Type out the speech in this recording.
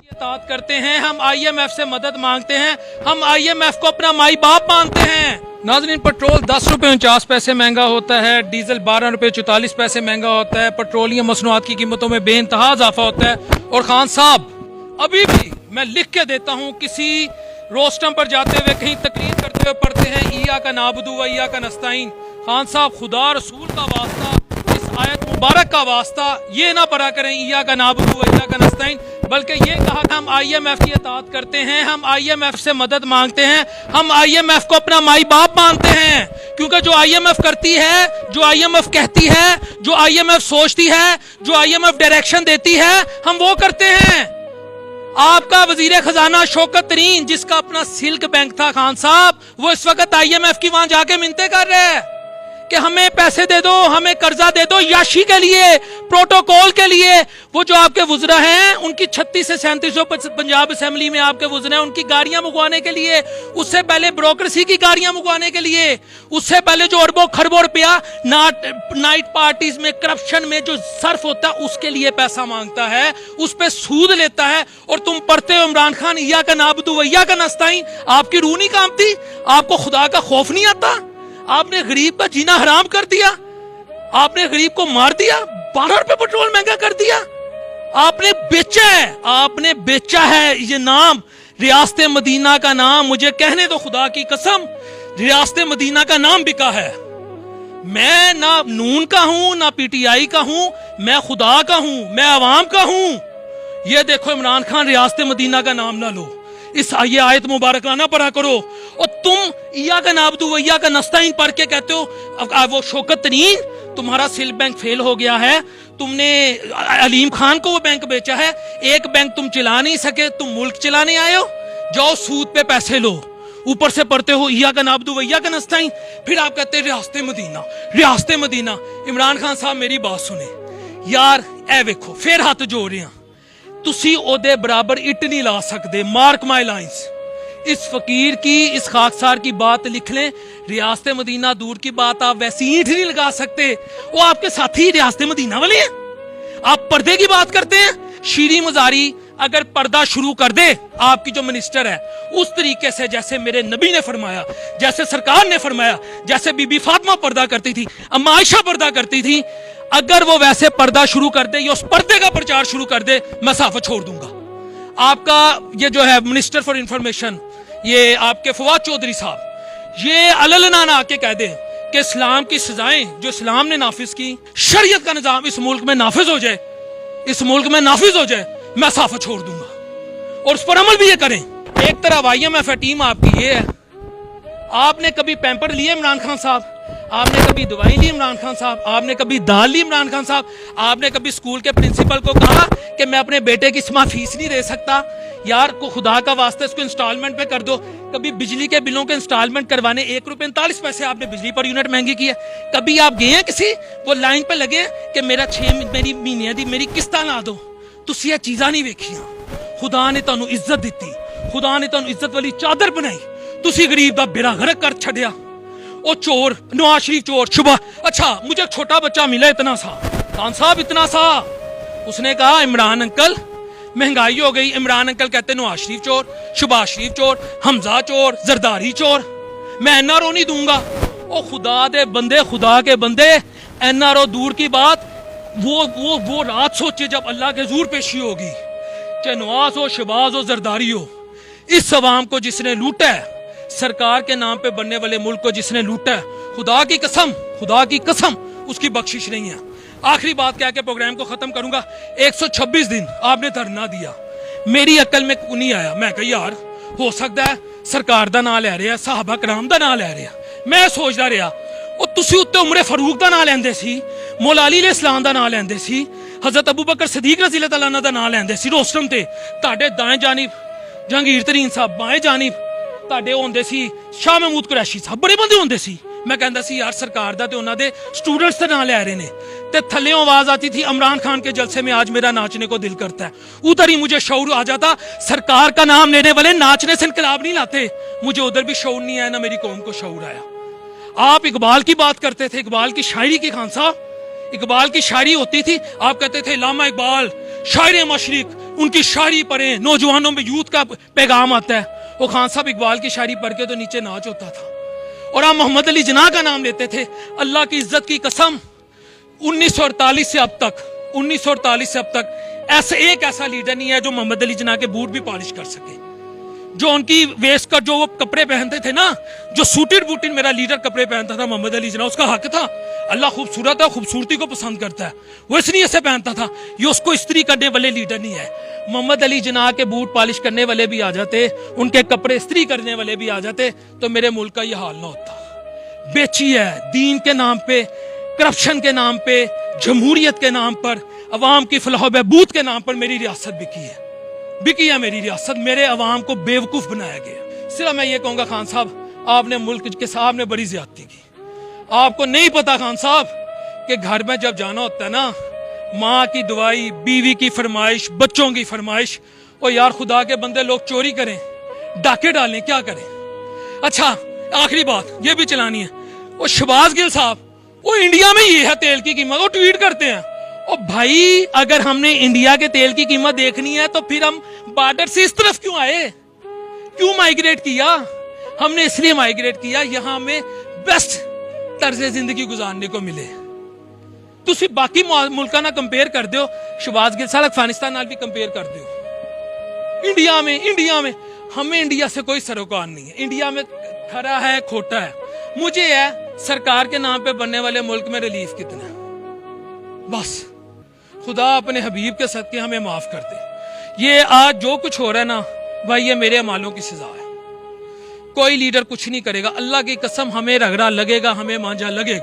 इताअत करते हैं, हम IMF से मदद मांगते हैं, हम IMF को अपना माई बाप मानते हैं। नाज़रीन, पेट्रोल 10 रुपये 49 पैसे महंगा होता है, डीजल 12 रुपये 44 पैसे महंगा होता है, पेट्रोलियम मसनूआत की कीमतों में बेइंतहा इजाफा होता है। और खान साहब, अभी भी मैं लिख के देता हूँ, किसी रोस्टम पर जाते हुए कहीं तकरीर करते हुए पढ़ते हैं ईया का नाबुदु व ईया का नस्ताइन। खान साहब, खुदा रसूल का वास्ता, इस आयत मुबारक का वास्ता ये ना पढ़ा करें ईया का नाबुदु व ईया का नस्ताइन, बल्कि ये कहा कि हम IMF की इताअत करते हैं, हम IMF से मदद मांगते हैं, हम IMF को अपना माई बाप मानते हैं। क्योंकि जो IMF करती है, जो IMF कहती है, जो IMF सोचती है, जो IMF डायरेक्शन देती है, हम वो करते हैं। आपका वजीर खजाना शौकत तरीन, जिसका अपना सिल्क बैंक था खान साहब, वो इस वक्त IMF की वहां जाके मिन्नतें कर रहे हैं कि हमें पैसे दे दो, हमें कर्जा दे दो, याशी के लिए, प्रोटोकॉल के लिए। वो जो आपके वुज़रा हैं, उनकी 36 से 37 पंजाब असेंबली में आपके वुज़रा हैं, उनकी गाड़ियां मंगवाने के लिए, उससे पहले ब्रोक्रेसी की गाड़ियां मंगवाने के लिए, उससे पहले जो अरबों खरबों रुपया नाइट पार्टीज में, करप्शन में जो सर्फ होता है, उसके लिए पैसा मांगता है, उस पर सूद लेता है। और तुम पढ़ते हो इमरान खान ईया का नाबुदु व ईया का नस्ताइन, आपकी रूह नहीं कांपती? आपको खुदा का खौफ नहीं आता? आपने गरीब का जीना हराम कर दिया, आपने गरीब को मार दिया, 12 रुपए पेट्रोल महंगा कर दिया, आपने बेचा है, आपने बेचा है ये नाम, रियासत मदीना का नाम। मुझे कहने दो, खुदा की कसम, रियासत मदीना का नाम बिका है। मैं ना नून का हूं, ना PTI का हूं, मैं खुदा का हूं, मैं अवाम का हूं। ये देखो इमरान खान, रियासत मदीना का नाम ना लो, इस ये आयत मुबारक ना पढ़ा करो। और तुम ईया का नाबुदु व ईया का नस्ताइन पढ़ के कहते हो वो शौकत तरीन, तुम्हारा सिल्क बैंक फेल हो गया है, तुमने अलीम खान को वो बैंक बेचा है, एक बैंक तुम चला नहीं सके, तुम मुल्क चलाने आए हो, जाओ सूद पे पैसे लो, ऊपर से पढ़ते हो ईया का नाबुदु व ईया का नस्ताइन, फिर आप कहते हैं रियासत मदीना, रियासत मदीना। इमरान खान साहब, मेरी बात सुने यार, ए वेखो फिर हाथ जोड़ रहे हैं, तुसी ओदे बराबर इट नहीं ला सकते, मार्क माई लाइन्स। इस फकीर की, इस खाकसार की बात लिख लें, रियासत मदीना दूर की बात, आप वैसी ईंट नहीं लगा सकते। वो आपके साथी रियासत मदीना वाले हैं। आप पर्दे की बात करते हैं। शीरी मजारी अगर पर्दा शुरू कर दे, आपकी जो मिनिस्टर है, उस तरीके से जैसे मेरे नबी ने फरमाया, जैसे सरकार ने फरमाया, जैसे बीबी फातिमा पर्दा करती थी, अम्मा आयशा पर्दा करती थी, अगर वो वैसे पर्दा शुरू कर दे या उस पर्दे का प्रचार शुरू कर दे, मैं साफा छोड़ दूंगा। आपका ये जो है मिनिस्टर फॉर इंफॉर्मेशन, ये आपके फवाद चौधरी साहब, ये अललना ना आके कह दे कि इस्लाम की सजाएं जो इस्लाम ने नाफिज की, शरीयत का निजाम इस मुल्क में नाफिज हो जाए, इस मुल्क में नाफिज हो जाए, मैं साफा छोड़ दूंगा। और उस पर अमल भी ये करें। एक तरफ IMF है, टीम आपकी ये है। आपने कभी पैम्पर लिए इमरान खान साहब? आपने कभी दवाई ली इमरान खान साहब? आपने कभी दाल ली इमरान खान साहब? आपने कभी स्कूल के प्रिंसिपल को कहा कि मैं अपने बेटे की इस माह फीस नहीं दे सकता, यार को खुदा का वास्ता इसको इंस्टॉलमेंट पे कर दो? कभी बिजली के बिलों के इंस्टॉलमेंट करवाने 1 रुपये 39 पैसे आपने बिजली पर यूनिट महंगी की है? कभी आप गए हैं किसी वो लाइन पे लगे कि मेरा 6 मेरी महीने दी मेरी किस्ता ला दो? तुसी ये चीज़ां नहीं वेखियां। खुदा ने तुहानू इज्जत दी, खुदा ने तुहानू इज्जत वाली चादर बनाई, तुसी गरीब दा बेड़ा गर्क कर छड़िया। ओ चोर, नवाज शरीफ चोर, शुभा। अच्छा, मुझे एक छोटा बच्चा मिला इतना सा, खान साहब इतना सा, उसने कहा इमरान अंकल महंगाई हो गई। इमरान अंकल कहते नवाज शरीफ चोर, शुभा शरीफ चोर, हमजा चोर, जरदारी चोर, मैं NRO नहीं दूंगा। ओ खुदा दे बंदे, खुदा के बंदे, NRO दूर की बात, वो रात सोचे जब अल्लाह के हुजूर पेशी होगी, चाहे नवाज हो, शहबाज हो, जरदारी हो, इस अवाम को जिसने लूटा है, सरकार के नाम पे बनने वाले मुल्क को जिसने लूटा है, खुदा की कसम, खुदा की कसम, उसकी बख्शिश नहीं है। आखिरी बात कह के प्रोग्राम को खत्म करूंगा। 126 दिन आपने धरना दिया, मेरी अकल में नहीं आया। मैं कही यार हो सकता है सरकार दा नाम ले रहे हैं, साहबा कराम दा नाम ले रहे हैं। मैं सोचदा रहा ਉਹ ਤੁਸੀਂ ਉੱਤੇ ਉਮਰੇ ਫਾਰੂਕ ਦਾ ਨਾਂ ਲੈਂਦੇ ਸੀ, ਮੌਲਾ ਅਲੀ अलैहिस्सलाम ਦਾ ਨਾਂ ਲੈਂਦੇ ਸੀ, हजरत अबू बकर सदीक रज़ी अल्लाह तआला ਦਾ ਨਾਂ ਲੈਂਦੇ ਸੀ ਰੋਸਟਮ ਤੇ। ਤੁਹਾਡੇ ਦਾएं ਜਾनिब जहांगीर तरीन साहब, बाएं जानिब ਤੁਹਾਡੇ ਹੁੰਦੇ ਸੀ शाह महमूद कुरैशी साहब, बड़े बंदे ਹੁੰਦੇ ਸੀ। मैं कहता सी यार सरकार दा ते उन्हां दे स्टूडेंट्स दा नाम ले रहे ने, ते थल्लेओं आवाज आती थी इमरान खान के जलसे में आज मेरा नाचने को दिल करता है। उधर ही मुझे शऊर आ जाता, सरकार का नाम लेने वाले नाचने से इनकलाब नहीं लाते। मुझे उधर भी शऊर नहीं आया, ना मेरी कौम को शऊर आया। आप इकबाल की बात करते थे, इकबाल की शायरी की खान साहब, इकबाल की शायरी होती थी, आप कहते थे लामा इकबाल शायर मशरिक, ان کی شاعری پڑھیں, نوجوانوں میں یوتھ کا پیغام آتا ہے. وہ خان صاحب اقبال کی شاعری پڑھ کے تو نیچے ناچ ہوتا تھا. اور آپ محمد علی جناح کا نام لیتے تھے. اللہ کی عزت کی قسم, 1948 سے اب تک ایسا لیڈر نہیں ہے جو محمد علی جناح کے بوٹ بھی پالش کر سکے. جو ان کی ویسٹ کا جو وہ کپڑے پہنتے تھے نا, جو سوٹڈ بوٹڈ میرا لیڈر کپڑے پہنتا تھا محمد علی جناح, اس کا حق تھا. اللہ خوبصورت ہے, خوبصورتی کو پسند کرتا ہے, وہ اس لیے سے پہنتا تھا. یہ اس کو استری کرنے والے لیڈر نہیں ہے. محمد علی جناح کے بوٹ پالش کرنے والے بھی آ جاتے, ان کے کپڑے استری کرنے والے بھی آ جاتے, تو میرے ملک کا یہ حال نہ ہوتا. بیچی ہے دین کے نام پہ, کرپشن کے نام پہ, جمہوریت کے نام پر, عوام کی فلاح و بہبود کے نام پر میری ریاست بکی ہے میری ریاست. میرے عوام کو بیوقوف بنایا گیا. صرف میں یہ کہوں گا خان صاحب, آپ نے ملک کے صاحب نے بڑی زیادتی کی. آپ کو نہیں پتا خان صاحب کہ گھر میں جب جانا ہوتا ہے نا, ماں کی دعائی, بیوی کی فرمائش, بچوں کی فرمائش, اور یار خدا کے بندے لوگ چوری کریں, ڈاکے ڈالیں, کیا کریں. اچھا آخری بات یہ بھی چلانی ہے. وہ شہباز گل صاحب, وہ انڈیا میں یہ ہے تیل کی قیمت, وہ ٹویٹ کرتے ہیں, اور بھائی اگر ہم نے انڈیا کے تیل کی قیمت دیکھنی ہے تو پھر ہم بارڈر سے اس طرف کیوں آئے, کیوں مائگریٹ کیا. ہم نے اس لیے مائگریٹ کیا یہاں ہمیں بیسٹ طرز زندگی گزارنے کو ملے. تسی باقی ملکاں نہ کمپیئر کر دیو, شہباز گل صاحب افغانستان نال بھی کمپیئر کر دیو. انڈیا میں ہمیں انڈیا سے کوئی سروکار نہیں ہے. انڈیا میں کھرا ہے کھوٹا ہے. مجھے ہے سرکار کے نام پہ بننے والے ملک میں ریلیف کتنا ہے. بس خدا اپنے حبیب کے صدقے ہمیں معاف کر دے. یہ آج جو کچھ ہو رہا ہے نا بھائی, یہ میرے اعمالوں کی سزا ہے. کوئی لیڈر کچھ نہیں کرے گا. اللہ کی قسم ہمیں رگڑا لگے گا, ہمیں مانجا لگے گا.